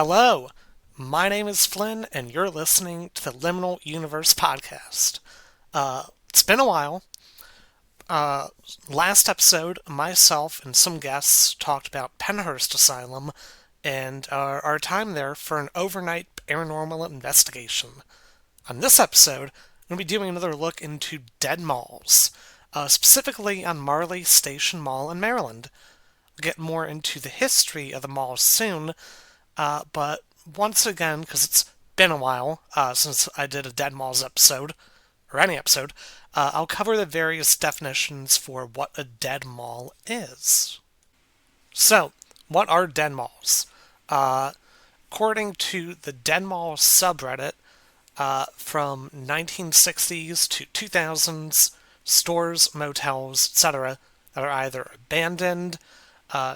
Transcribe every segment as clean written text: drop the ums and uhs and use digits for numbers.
Hello, my name is Flynn, and you're listening to the Liminal Universe podcast. It's been a while. Uh, Last episode, myself and some guests talked about Penhurst Asylum and our time there for an overnight paranormal investigation. On this episode, I'm going to be doing another look into dead malls, specifically on Marley Station Mall in Maryland. We'll get more into the history of the mall soon, but once again, because it's been a while since I did a Dead Malls episode, or any episode, I'll cover the various definitions for what a dead mall is. So, what are dead malls? According to the Dead Mall subreddit, from 1960s to 2000s, stores, motels, etc., that are either abandoned,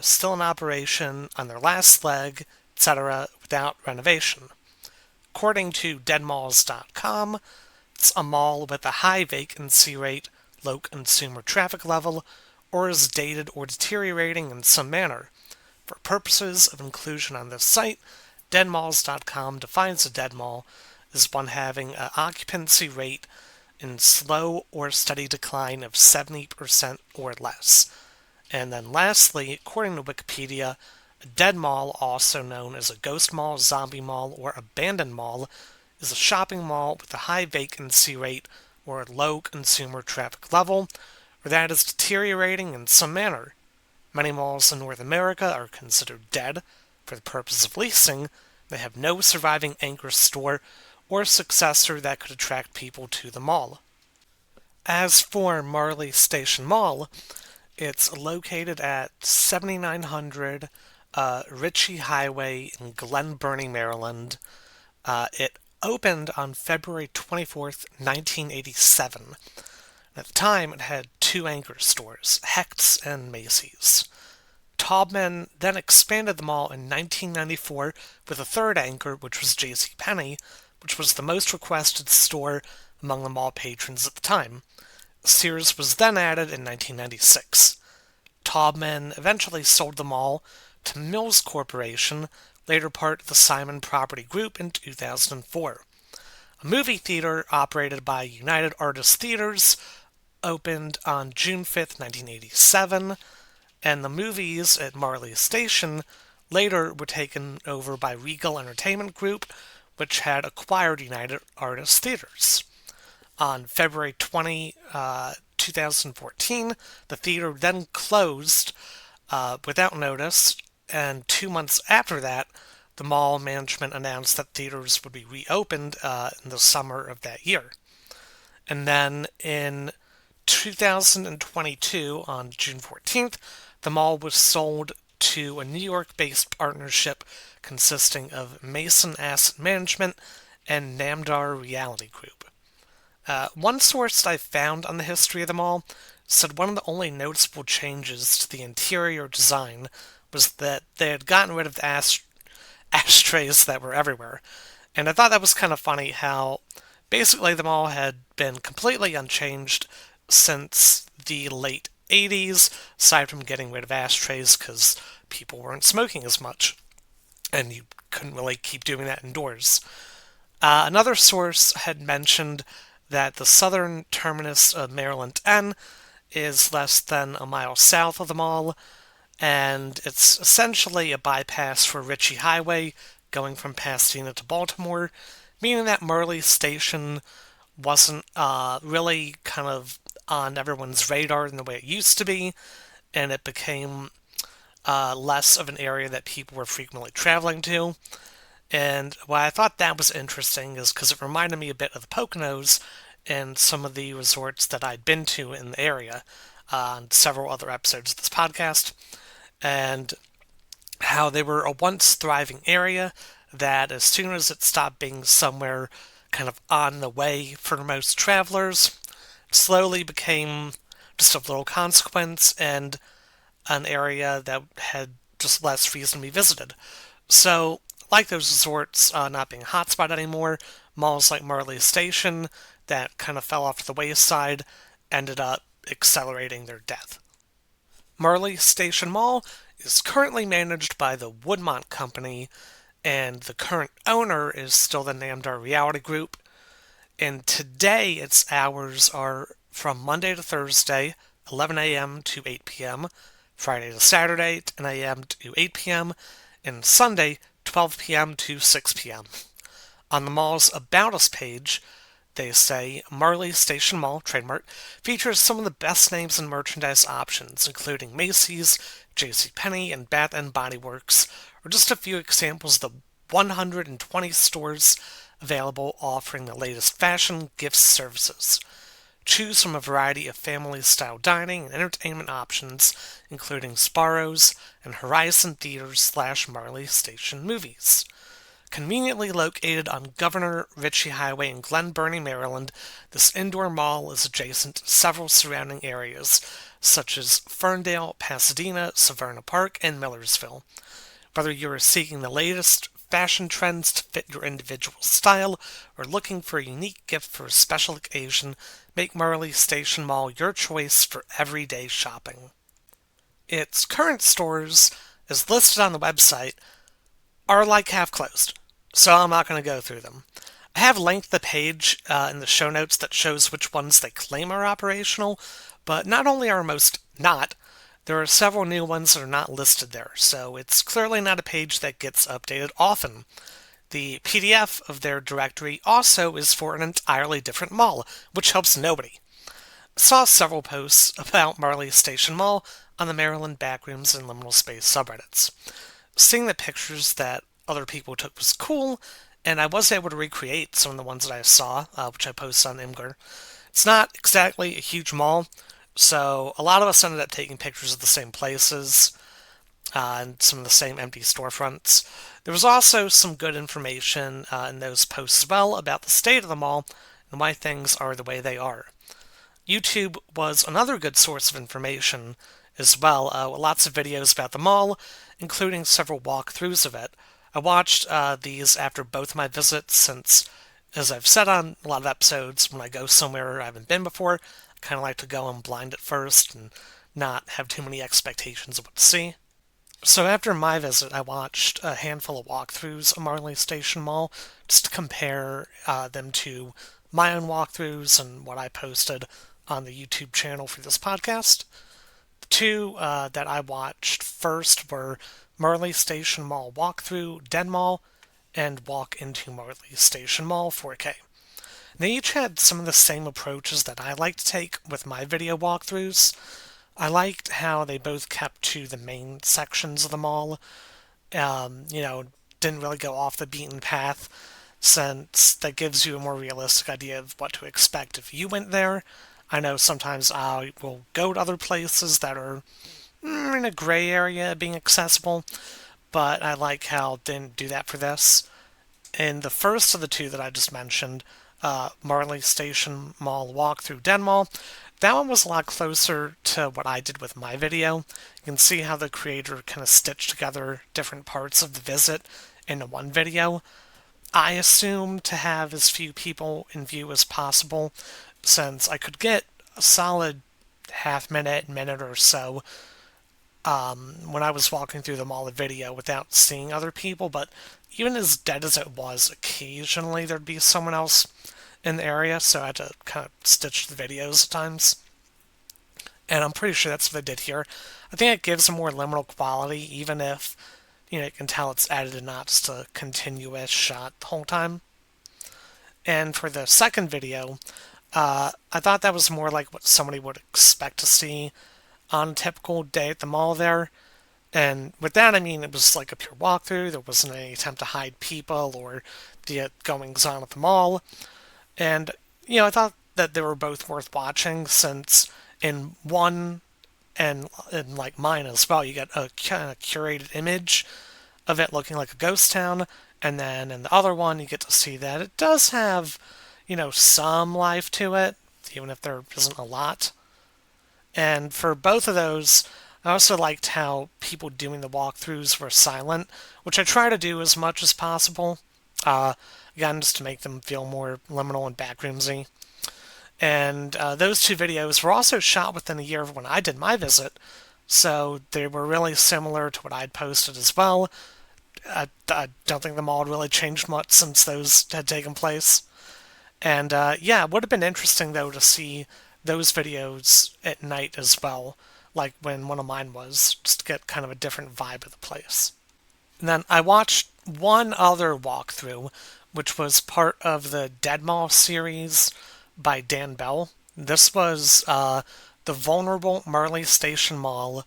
still in operation, on their last leg, etc., without renovation. According to deadmalls.com, it's a mall with a high vacancy rate, low consumer traffic level, or is dated or deteriorating in some manner. For purposes of inclusion on this site, deadmalls.com defines a dead mall as one having an occupancy rate in slow or steady decline of 70% or less. And then lastly, according to Wikipedia, a dead mall, also known as a ghost mall, zombie mall, or abandoned mall, is a shopping mall with a high vacancy rate or a low consumer traffic level, or that is deteriorating in some manner. Many malls in North America are considered dead for the purpose of leasing. They have no surviving anchor store or successor that could attract people to the mall. As for Marley Station Mall, it's located at 7900 Ritchie Highway in Glen Burnie, Maryland. It opened on February 24th, 1987. At the time, it had two anchor stores, Hecht's and Macy's. Taubman then expanded the mall in 1994 with a third anchor, which was JCPenney, which was the most requested store among the mall patrons at the time. Sears was then added in 1996. Taubman eventually sold the mall to Mills Corporation, later part of the Simon Property Group, in 2004. A movie theater operated by United Artists Theaters opened on June 5th, 1987, and the movies at Marley Station later were taken over by Regal Entertainment Group, which had acquired United Artists Theaters. On February 20, 2014, the theater then closed without notice, and 2 months after that, the mall management announced that theaters would be reopened in the summer of that year. And then in 2022, on June 14th, the mall was sold to a New York-based partnership consisting of Mason Asset Management and Namdar Reality Group. One source that I found on the history of the mall said one of the only noticeable changes to the interior design was that they had gotten rid of the ashtrays that were everywhere. And I thought that was kind of funny how basically the mall had been completely unchanged since the late 80s, aside from getting rid of ashtrays because people weren't smoking as much. And you couldn't really keep doing that indoors. Another source had mentioned that the southern terminus of Maryland N is less than a mile south of the mall, and it's essentially a bypass for Ritchie Highway going from Pasadena to Baltimore, meaning that Marley Station wasn't really kind of on everyone's radar in the way it used to be, and it became less of an area that people were frequently traveling to. And why I thought that was interesting is because it reminded me a bit of the Poconos and some of the resorts that I'd been to in the area on several other episodes of this podcast, and how they were a once thriving area that as soon as it stopped being somewhere kind of on the way for most travelers, slowly became just of little consequence and an area that had just less reason to be visited. So, like those resorts not being a hotspot anymore, malls like Marley Station that kind of fell off to the wayside ended up accelerating their death. Marley Station Mall is currently managed by the Woodmont Company, and the current owner is still the Namdar Reality Group. And today its hours are from Monday to Thursday, 11 a.m. to 8 p.m., Friday to Saturday, 10 a.m. to 8 p.m., and Sunday, 12 p.m. to 6 p.m. On the mall's About Us page, they say Marley Station Mall, trademark, features some of the best names and merchandise options, including Macy's, JCPenney, and Bath and Body Works, are just a few examples of the 120 stores available offering the latest fashion, gifts, services. Choose from a variety of family-style dining and entertainment options, including Sparrows and Horizon Theaters / Marley Station Movies. Conveniently located on Governor Ritchie Highway in Glen Burnie, Maryland, this indoor mall is adjacent to several surrounding areas, such as Ferndale, Pasadena, Severna Park, and Millersville. Whether you are seeking the latest fashion trends to fit your individual style or looking for a unique gift for a special occasion, make Marley Station Mall your choice for everyday shopping. Its current stores, as listed on the website, are like half closed, so I'm not going to go through them. I have linked the page in the show notes that shows which ones they claim are operational, but not only are most not, there are several new ones that are not listed there, so it's clearly not a page that gets updated often. The PDF of their directory also is for an entirely different mall, which helps nobody. I saw several posts about Marley Station Mall on the Maryland Backrooms and Liminal Space subreddits. Seeing the pictures that other people took was cool, and I was able to recreate some of the ones that I saw, which I posted on Imgur. It's not exactly a huge mall, so a lot of us ended up taking pictures of the same places and some of the same empty storefronts. There was also some good information in those posts as well about the state of the mall and why things are the way they are. YouTube was another good source of information as well, lots of videos about the mall, including several walkthroughs of it. I watched these after both my visits since, as I've said on a lot of episodes, when I go somewhere I haven't been before, I kind of like to go in blind at first and not have too many expectations of what to see. So after my visit, I watched a handful of walkthroughs of Marley Station Mall just to compare them to my own walkthroughs and what I posted on the YouTube channel for this podcast. The two that I watched first were Marley Station Mall Walkthrough Den Mall and Walk into Marley Station Mall 4K. They each had some of the same approaches that I like to take with my video walkthroughs. I liked how they both kept to the main sections of the mall. Didn't really go off the beaten path, since that gives you a more realistic idea of what to expect if you went there. I know sometimes I will go to other places that are in a gray area being accessible, but I like how it didn't do that for this. In the first of the two that I just mentioned, Marley Station Mall Walkthrough Den Mall, that one was a lot closer to what I did with my video. You can see how the creator kind of stitched together different parts of the visit into one video. I assume to have as few people in view as possible, since I could get a solid minute or so when I was walking through the mall of video without seeing other people, but even as dead as it was, occasionally there'd be someone else in the area, so I had to kind of stitch the videos at times. And I'm pretty sure that's what they did here. I think it gives a more liminal quality, even if, you can tell it's edited, not just a continuous shot the whole time. And for the second video, I thought that was more like what somebody would expect to see on a typical day at the mall there. And with that, I mean, it was like a pure walkthrough. There wasn't any attempt to hide people or the goings-on at the mall. And, I thought that they were both worth watching, since in one, and in like mine as well, you get a kind of curated image of it looking like a ghost town, and then in the other one, you get to see that it does have, some life to it, even if there isn't a lot. And for both of those, I also liked how people doing the walkthroughs were silent, which I try to do as much as possible. Again, just to make them feel more liminal and backroomsy. And those two videos were also shot within a year of when I did my visit, so they were really similar to what I'd posted as well. I don't think the mall had really changed much since those had taken place. And yeah, it would have been interesting though to see those videos at night as well, like when one of mine was, just to get kind of a different vibe of the place. And then I watched one other walkthrough, which was part of the Dead Mall series by Dan Bell. This was the Vulnerable Marley Station Mall,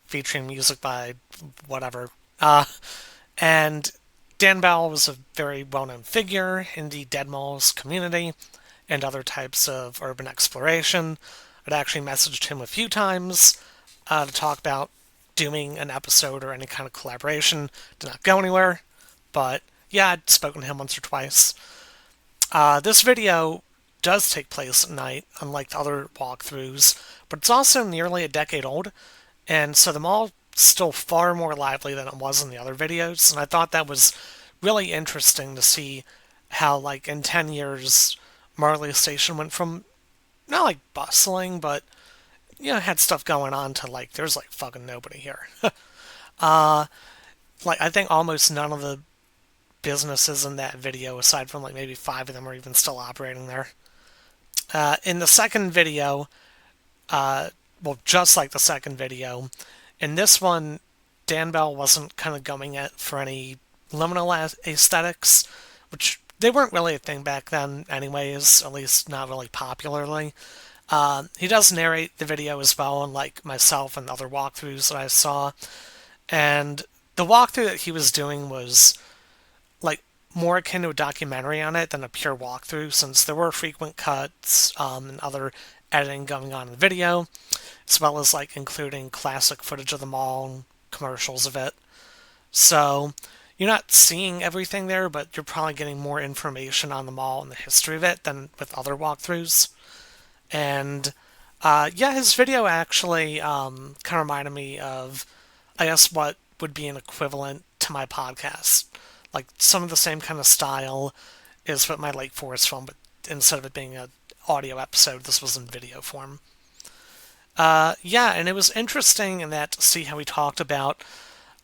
featuring music by whatever. And Dan Bell was a very well known figure in the Dead Malls community and other types of urban exploration. I'd actually messaged him a few times to talk about doing an episode or any kind of collaboration. Did not go anywhere, but yeah, I'd spoken to him once or twice. This video does take place at night, unlike the other walkthroughs, but it's also nearly a decade old, and so the mall is still far more lively than it was in the other videos, and I thought that was really interesting to see how, like, in 10 years, Marley Station went from not like bustling, but had stuff going on to like there's like fucking nobody here. Like I think almost none of the businesses in that video, aside from like maybe five of them, are even still operating there. In the second video, well, just like the second video, in this one, Dan Bell wasn't kind of going at for any liminal aesthetics, which they weren't really a thing back then, anyways. At least not really popularly. He does narrate the video as well, unlike myself and other walkthroughs that I saw. And the walkthrough that he was doing was like more akin to a documentary on it than a pure walkthrough, since there were frequent cuts and other editing going on in the video, as well as like including classic footage of the mall and commercials of it. So you're not seeing everything there, but you're probably getting more information on the mall and the history of it than with other walkthroughs. And yeah, his video actually kind of reminded me of, I guess, what would be an equivalent to my podcast. Like some of the same kind of style is with my Lake Forest film, but instead of it being an audio episode, this was in video form. Yeah, and it was interesting in that to see how he talked about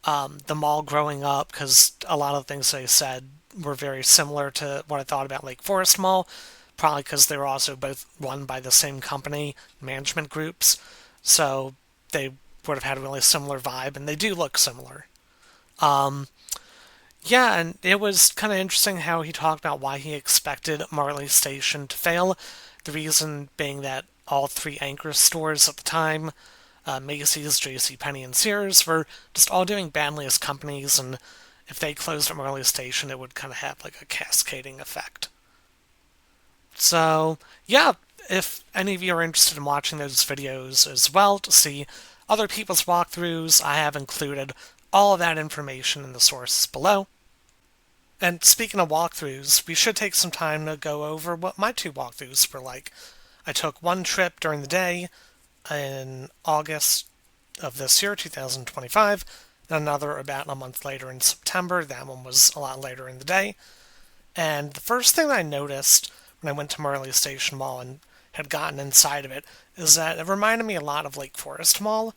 the mall growing up, because a lot of the things they said were very similar to what I thought about Lake Forest Mall, probably because they were also both run by the same company, management groups, so they would have had a really similar vibe, and they do look similar. Yeah, and it was kind of interesting how he talked about why he expected Marley Station to fail. The reason being that all three anchor stores at the time, Macy's, JCPenney, and Sears, were just all doing badly as companies, and if they closed at Marley Station, it would kind of have like a cascading effect. So, yeah, if any of you are interested in watching those videos as well to see other people's walkthroughs, I have included all of that information in the sources below. And speaking of walkthroughs, we should take some time to go over what my two walkthroughs were like. I took one trip during the day in August of this year, 2025, and another about a month later in September. That one was a lot later in the day. And the first thing I noticed when I went to Marley Station Mall and had gotten inside of it is that it reminded me a lot of Lake Forest Mall,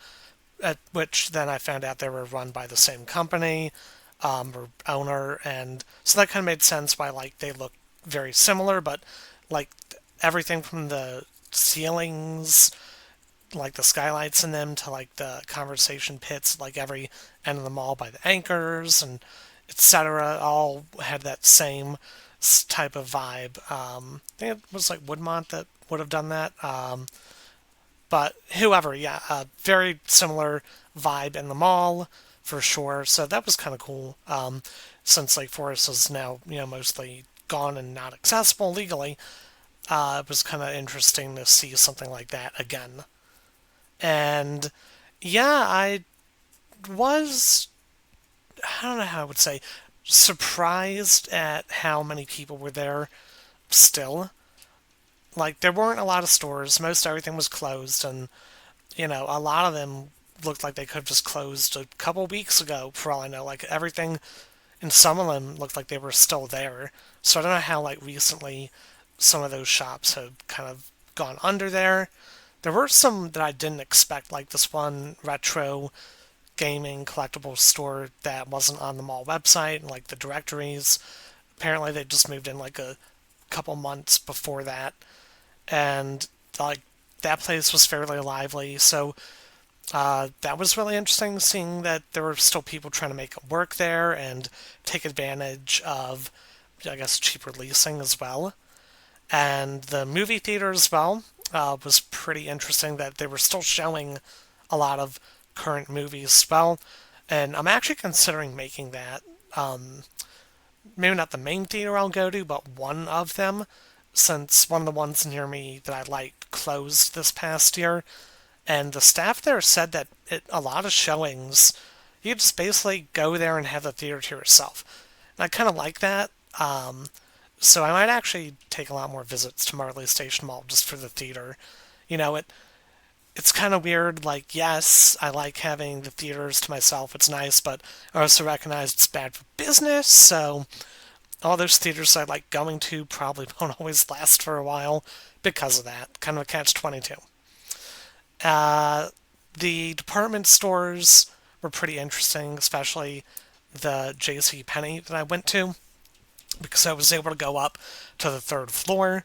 at which then I found out they were run by the same company or owner, and so that kind of made sense why like they look very similar, but like everything from the ceilings, like the skylights in them, to like the conversation pits, like every end of the mall by the anchors and etc., all had that same type of vibe. I think it was like Woodmont that would have done that. But whoever, yeah, very similar vibe in the mall for sure. So that was kind of cool. Since Lake Forest is now mostly gone and not accessible legally, it was kind of interesting to see something like that again. And yeah, was I don't know how I would say surprised at how many people were there still. Like there weren't a lot of stores. Most everything was closed, and a lot of them looked like they could have just closed a couple weeks ago for all I know. Like everything and some of them looked like they were still there. So I don't know how like recently some of those shops have kind of gone under there. There were some that I didn't expect, like this one retro gaming collectible store that wasn't on the mall website, like the directories. Apparently, they just moved in like a couple months before that, and like that place was fairly lively. So that was really interesting, seeing that there were still people trying to make it work there and take advantage of, I guess, cheaper leasing as well. And the movie theater as well was pretty interesting that they were still showing a lot of current movies as well. And I'm actually considering making that maybe not the main theater I'll go to, but one of them, since one of the ones near me that I liked closed this past year. And the staff there said that a lot of showings, you just basically go there and have the theater to yourself. And I kind of like that. So I might actually take a lot more visits to Marley Station Mall just for the theater. You know, it's kind of weird. Like, yes, I like having the theaters to myself. It's nice, but I also recognize it's bad for business. So all those theaters I like going to probably won't always last for a while because of that. Kind of a catch-22. The department stores were pretty interesting, especially the J.C. Penney that I went to, because I was able to go up to the third floor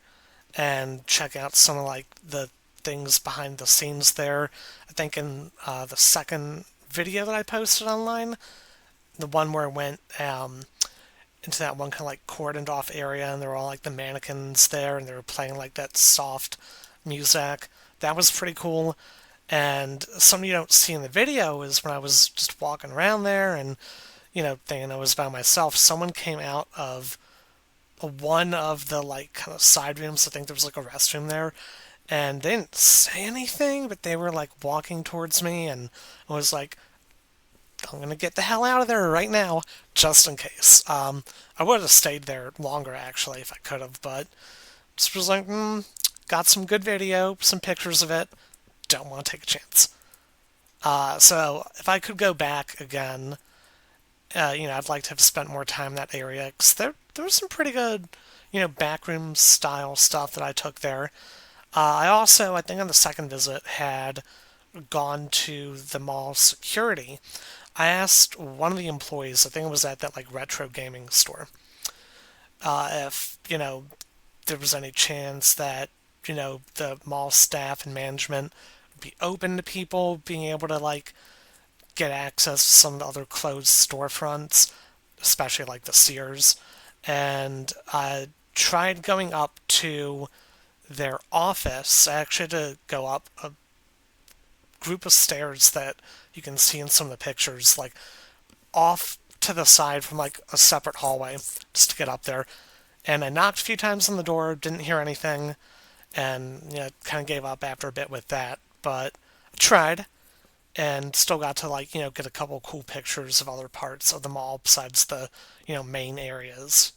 and check out some of like the things behind the scenes there. I think in the second video that I posted online, the one where I went into that one kind of like cordoned off area, and there were all like the mannequins there, and they were playing like that soft music. That was pretty cool. And something you don't see in the video is when I was just walking around there and, thinking I was by myself, someone came out of one of the like kind of side rooms. I think there was like a restroom there, and they didn't say anything, but they were like walking towards me, and I was like, I'm gonna get the hell out of there right now, just in case. I would have stayed there longer actually if I could have, but just was like, got some good video, some pictures of it. Don't want to take a chance. So if I could go back again, I'd like to have spent more time in that area, because there was some pretty good, backroom style stuff that I took there. I also, I think on the second visit, had gone to the mall security. I asked one of the employees, I think it was at that like retro gaming store, if, there was any chance that, the mall staff and management would be open to people being able to like get access to some of the other closed storefronts, especially like the Sears. And I tried going up to their office. I actually had to go up a group of stairs that you can see in some of the pictures, like off to the side from like a separate hallway just to get up there. And I knocked a few times on the door, didn't hear anything, and kind of gave up after a bit with that. But I tried, and still got to like get a couple cool pictures of other parts of the mall besides the main areas.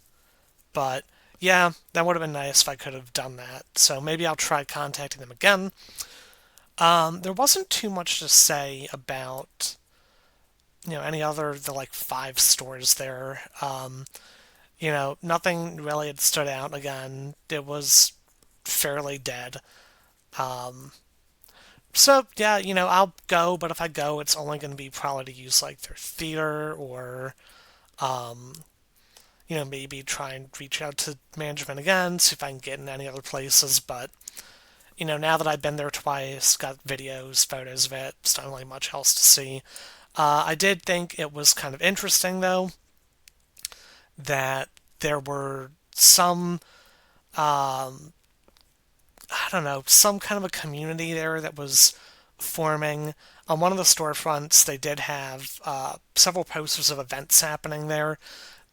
But yeah, that would have been nice if I could have done that. So maybe I'll try contacting them again. There wasn't too much to say about any other the like five stores there. Nothing really had stood out. Again, it was fairly dead. So yeah, I'll go, but if I go, it's only going to be probably to use like their theater, or maybe try and reach out to management again, see if I can get in any other places. But now that I've been there twice, got videos, photos of it, there's not really much else to see. I did think it was kind of interesting, though, that there were some, I don't know, some kind of a community there that was forming. On one of the storefronts, they did have several posters of events happening there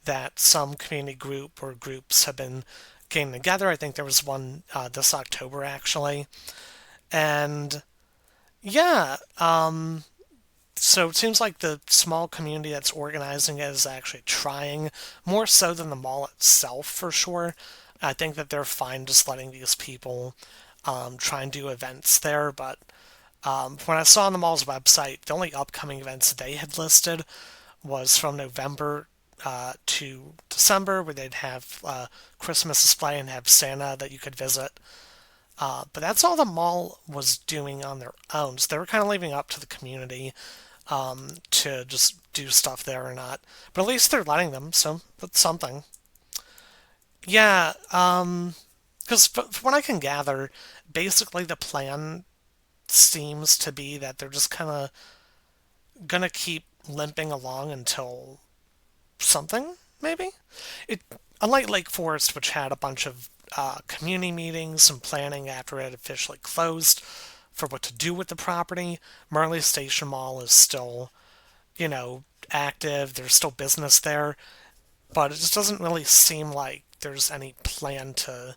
that some community group or groups have been getting together. I think there was one this October, actually. And yeah, so it seems like the small community that's organizing it is actually trying, more so than the mall itself, for sure. I think that they're fine just letting these people try and do events there, but when I saw on the mall's website, the only upcoming events they had listed was from November to December, where they'd have Christmas display and have Santa that you could visit. But that's all the mall was doing on their own. So they were kind of leaving up to the community. to just do stuff there or not. But at least they're letting them, so that's something. Yeah, because from what I can gather, basically the plan seems to be that they're just kind of gonna keep limping along until something, maybe? It Unlike Lake Forest, which had a bunch of community meetings and planning after it officially closed for what to do with the property, Marley Station Mall is still, you know, active. There's still business there, but it just doesn't really seem like there's any plan to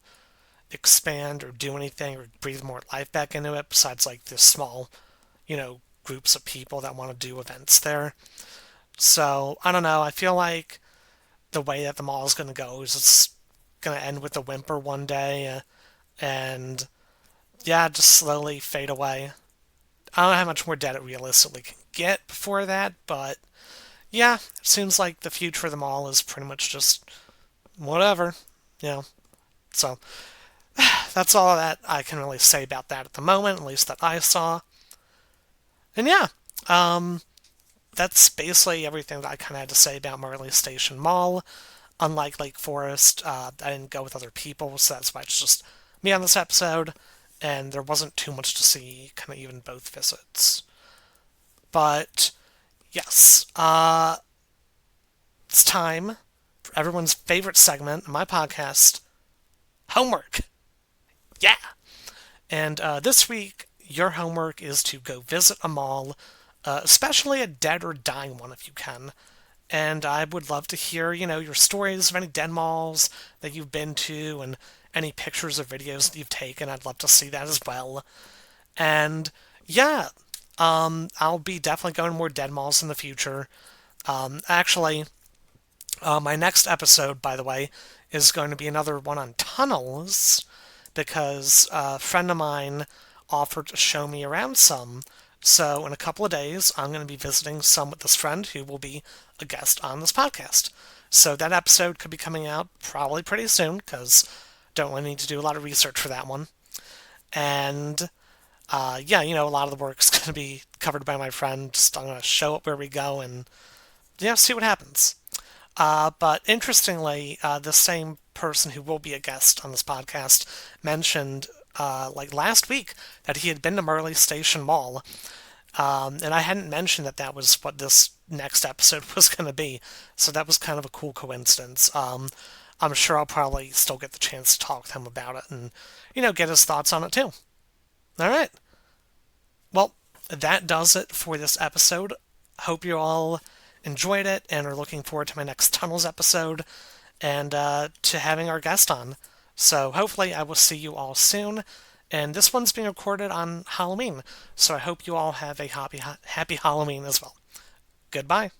expand or do anything or breathe more life back into it besides like this small, groups of people that want to do events there. So I don't know. I feel like the way that the mall is going to go is it's going to end with a whimper one day, and yeah, just slowly fade away. I don't know how much more debt it realistically can get before that, but yeah, it seems like the future of the mall is pretty much just whatever, you know. So that's all that I can really say about that at the moment, at least that I saw. And yeah, that's basically everything that I kind of had to say about Marley Station Mall. Unlike Lake Forest, I didn't go with other people, so that's why it's just me on this episode, and there wasn't too much to see, kind of even both visits. But yes, it's time for everyone's favorite segment of my podcast, homework. Yeah! And this week, your homework is to go visit a mall, especially a dead or dying one if you can. And I would love to hear, your stories of any dead malls that you've been to and any pictures or videos that you've taken. I'd love to see that as well. And yeah, I'll be definitely going to more dead malls in the future. Actually, my next episode, by the way, is going to be another one on tunnels because a friend of mine offered to show me around some. So, in a couple of days, I'm going to be visiting some with this friend who will be a guest on this podcast. So, that episode could be coming out probably pretty soon because don't really need to do a lot of research for that one. And yeah, a lot of the work's going to be covered by my friend. Just I'm going to show up where we go and see what happens. But interestingly, the same person who will be a guest on this podcast mentioned like last week that he had been to Marley Station Mall, and I hadn't mentioned that that was what this next episode was going to be. So that was kind of a cool coincidence. I'm sure I'll probably still get the chance to talk to him about it and get his thoughts on it too. All right. Well, that does it for this episode. Hope you all enjoyed it and are looking forward to my next Tunnels episode and to having our guest on. So hopefully I will see you all soon. And this one's being recorded on Halloween, so I hope you all have a happy Halloween as well. Goodbye.